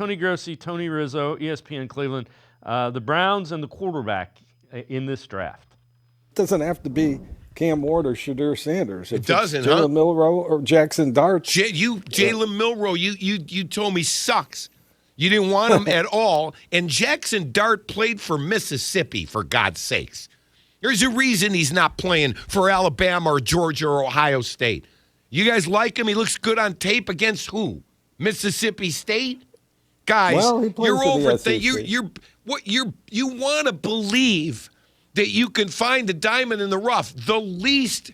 Tony Grossi, Tony Rizzo, ESPN Cleveland, the Browns and the quarterback in this draft. It doesn't have to be Cam Ward or Shadur Sanders. It doesn't, Jalen Milroe or Jackson Dart. Jalen Milroe, you told me sucks. You didn't want him at all. And Jackson Dart played for Mississippi, for God's sakes. There's a reason he's not playing for Alabama or Georgia or Ohio State. You guys like him? He looks good on tape against who? Mississippi State? Guys, you're overthinking. You want to believe that you can find the diamond in the rough. The least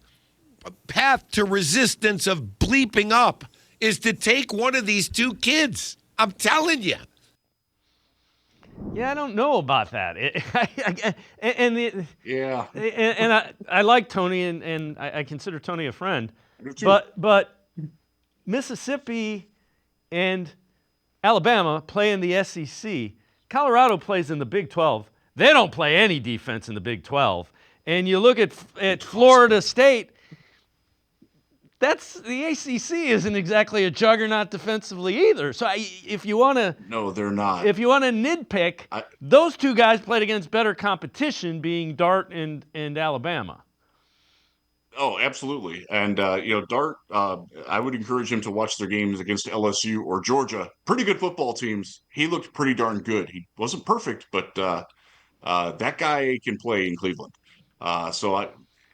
path to resistance of bleeping up is to take one of these two kids. I'm telling you. Yeah, I don't know about that. I like Tony, and I consider Tony a friend. But Mississippi and Alabama play in the SEC. Colorado plays in the Big 12. They don't play any defense in the Big 12. And you look at Florida State, the ACC isn't exactly a juggernaut defensively either. So if you want to, no, they're not. If you want to nitpick, those two guys played against better competition, being Dart and Alabama. Oh, absolutely. And Dart, I would encourage him to watch their games against LSU or Georgia. Pretty good football teams. He looked pretty darn good. He wasn't perfect, but that guy can play in Cleveland.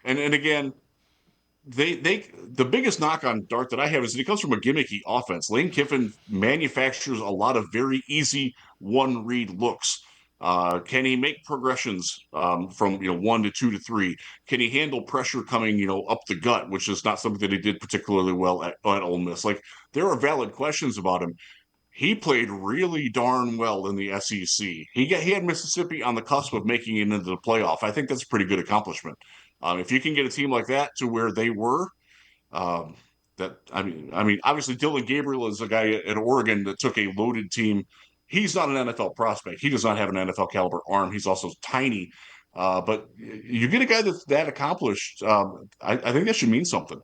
Again. The biggest knock on Dart that I have is that he comes from a gimmicky offense. Lane Kiffin manufactures a lot of very easy one-read looks. Can he make progressions from 1 to 2 to 3? Can he handle pressure coming up the gut, which is not something that he did particularly well at Ole Miss? Like, there are valid questions about him. He played really darn well in the SEC. He had Mississippi on the cusp of making it into the playoff. I think that's a pretty good accomplishment. If you can get a team like that to where they were, obviously Dylan Gabriel is a guy at Oregon that took a loaded team. He's not an NFL prospect. He does not have an NFL caliber arm. He's also tiny. But you get a guy that's that accomplished. I think that should mean something.